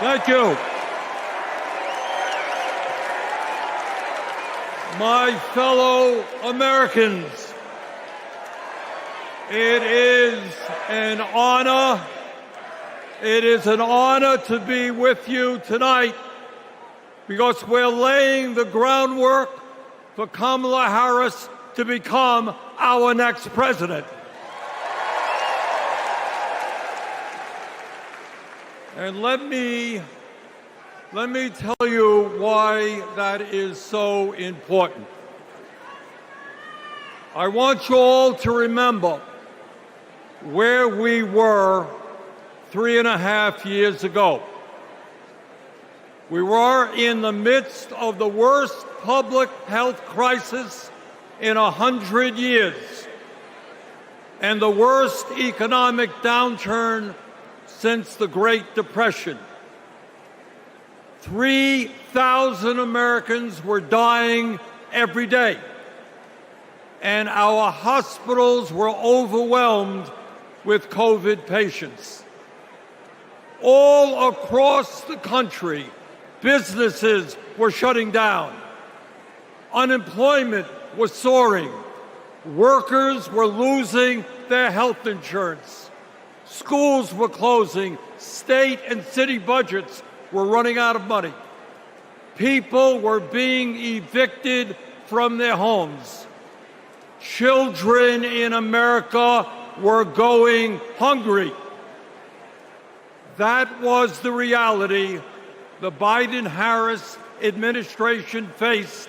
Thank you. My fellow Americans, it is an honor. It is an honor to be with you tonight because we're laying the groundwork for Kamala Harris to become our next president. And let me tell you why that is so important. I want you all to remember where we were 3.5 years ago. We were in the midst of the worst public health crisis in 100 years and the worst economic downturn since the Great Depression. 3,000 Americans were dying every day, and our hospitals were overwhelmed with COVID patients. All across the country, businesses were shutting down. Unemployment was soaring. Workers were losing their health insurance. Schools were closing. State and city budgets were running out of money. People were being evicted from their homes. Children in America were going hungry. That was the reality the Biden-Harris administration faced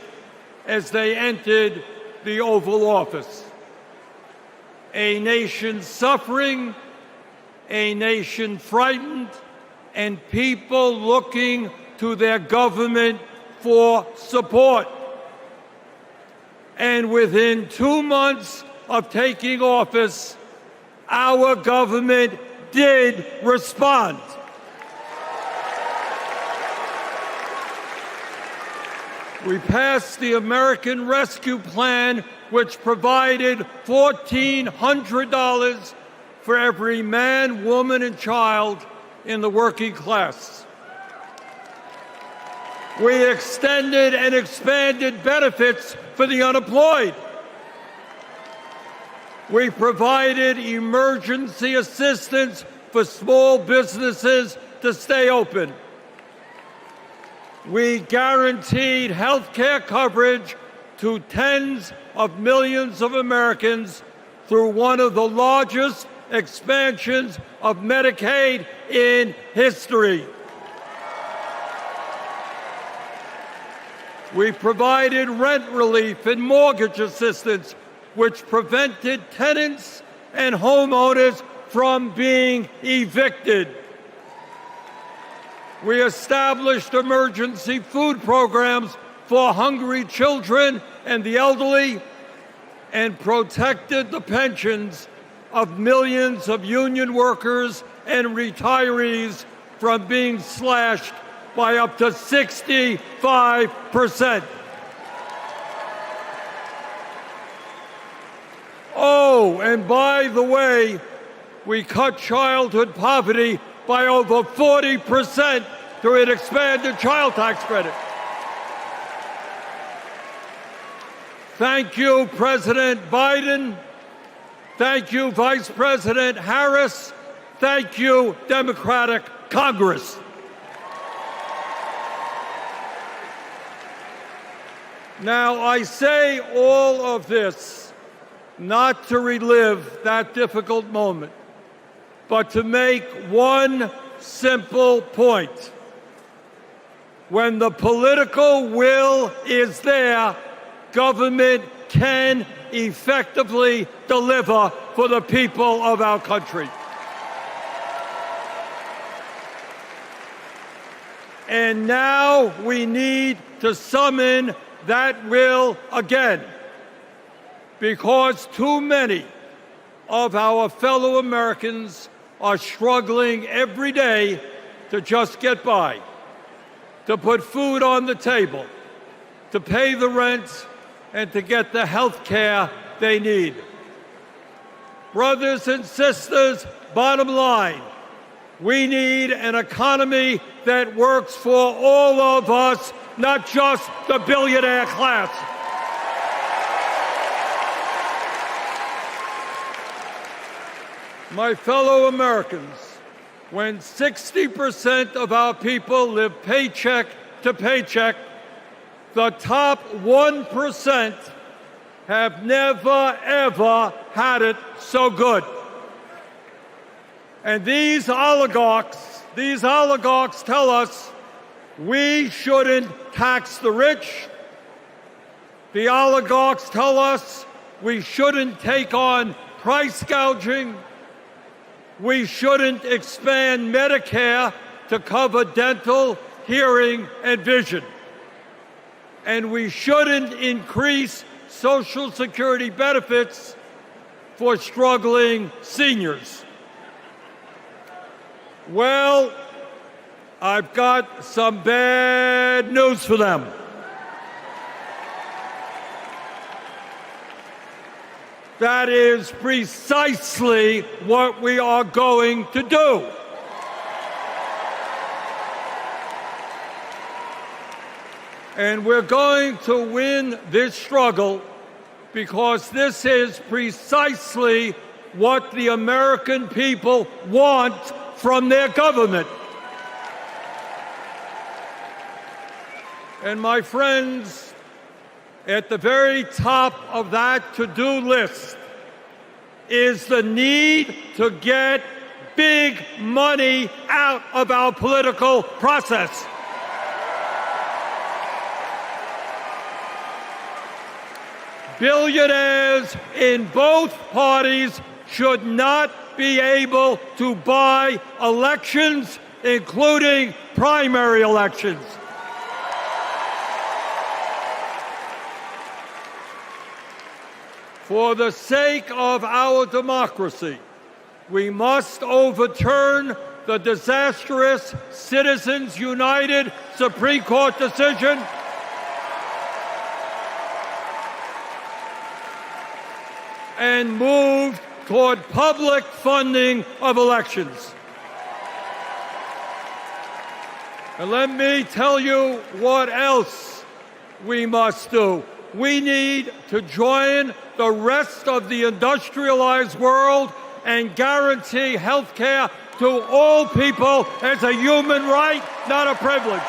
as they entered the Oval Office. A nation suffering, a nation frightened, and people looking to their government for support. And within 2 months of taking office, our government did respond. We passed the American Rescue Plan, which provided $1,400 for every man, woman, and child in the working class. We extended and expanded benefits for the unemployed. We provided emergency assistance for small businesses to stay open. We guaranteed health care coverage to tens of millions of Americans through one of the largest expansions of Medicaid in history. We provided rent relief and mortgage assistance, which prevented tenants and homeowners from being evicted. We established emergency food programs for hungry children and the elderly, and protected the pensions of millions of union workers and retirees from being slashed by up to 65%. Oh, and by the way, we cut childhood poverty by over 40% through an expanded child tax credit. Thank you, President Biden. Thank you, Vice President Harris. Thank you, Democratic Congress. Now, I say all of this not to relive that difficult moment, but to make one simple point. When the political will is there, government can effectively deliver for the people of our country. And now we need to summon that will again, because too many of our fellow Americans are struggling every day to just get by, to put food on the table, to pay the rent, and to get the health care they need. Brothers and sisters, bottom line, We need an economy that works for all of us, not just the billionaire class. My fellow Americans, when 60% of our people live paycheck to paycheck, the top 1% have never, ever had it so good. And these oligarchs tell us we shouldn't tax the rich. The oligarchs tell us we shouldn't take on price gouging. We shouldn't expand Medicare to cover dental, hearing, and vision. And we shouldn't increase Social Security benefits for struggling seniors. Well, I've got some bad news for them. That is precisely what we are going to do. And we're going to win this struggle because this is precisely what the American people want from their government. And my friends, at the very top of that to-do list is the need to get big money out of our political process. Billionaires in both parties should not be able to buy elections, including primary elections. For the sake of our democracy, we must overturn the disastrous Citizens United Supreme Court decision and move toward public funding of elections. And let me tell you what else we must do. We need to join the rest of the industrialized world and guarantee health care to all people as a human right, not a privilege.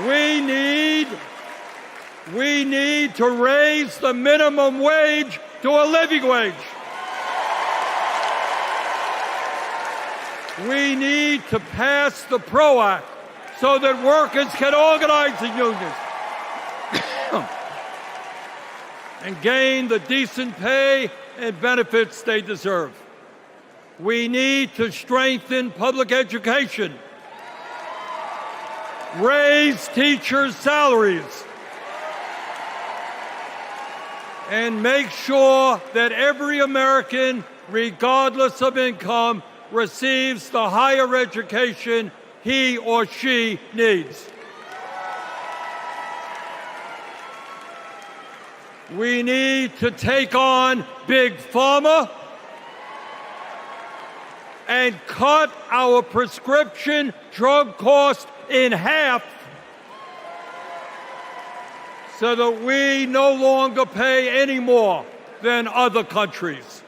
We need to raise the minimum wage to a living wage. We need to pass the PRO Act so that workers can organize in unions and gain the decent pay and benefits they deserve. We need to strengthen public education, raise teachers' salaries, and make sure that every American, regardless of income, receives the higher education he or she needs. We need to take on Big Pharma and cut our prescription drug cost in half so that we no longer pay any more than other countries.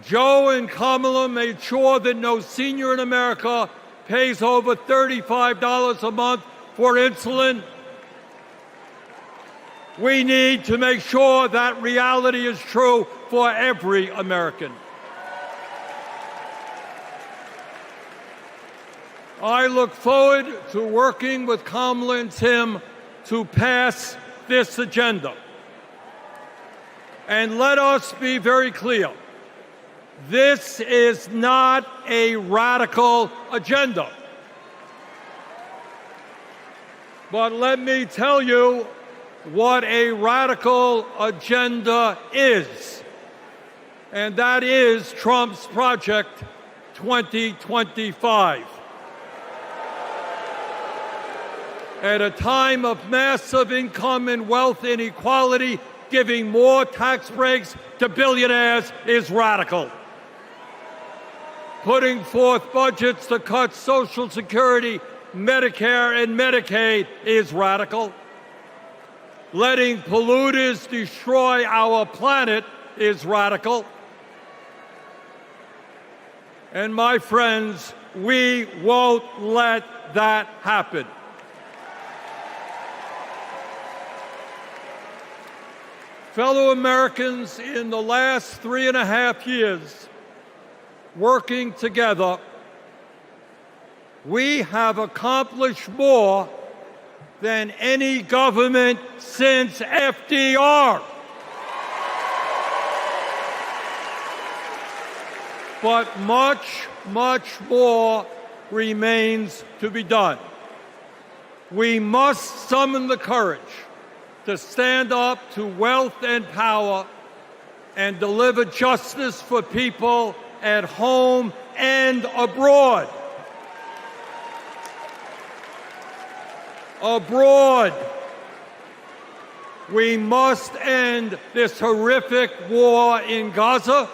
Joe and Kamala made sure that no senior in America pays over $35 a month for insulin. We need to make sure that reality is true for every American. I look forward to working with Kamala and Tim to pass this agenda. And let us be very clear. This is not a radical agenda. But let me tell you what a radical agenda is. And that is Trump's Project 2025. At a time of massive income and wealth inequality, giving more tax breaks to billionaires is radical. Putting forth budgets to cut Social Security, Medicare, and Medicaid is radical. Letting polluters destroy our planet is radical. And my friends, we won't let that happen. Fellow Americans, in the last 3.5 years, working together, we have accomplished more than any government since FDR. But much, much more remains to be done. We must summon the courage to stand up to wealth and power and deliver justice for people at home and abroad. Abroad, we must end this horrific war in Gaza.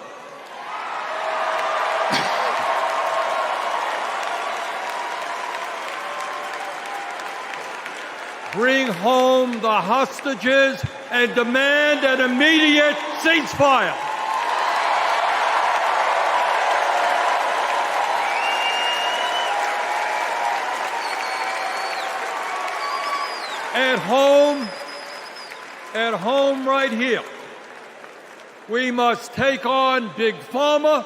Bring home the hostages and demand an immediate ceasefire. At home right here, we must take on Big Pharma,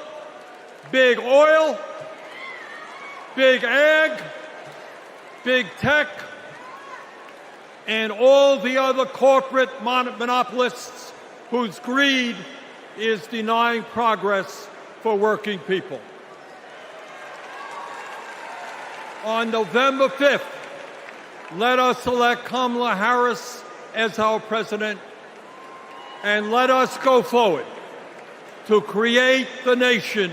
Big Oil, Big Ag, Big Tech, and all the other corporate monopolists whose greed is denying progress for working people. On November 5th, let us elect Kamala Harris as our president, and let us go forward to create the nation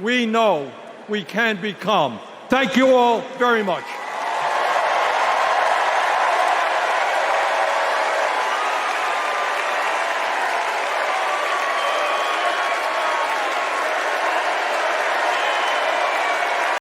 we know we can become. Thank you all very much.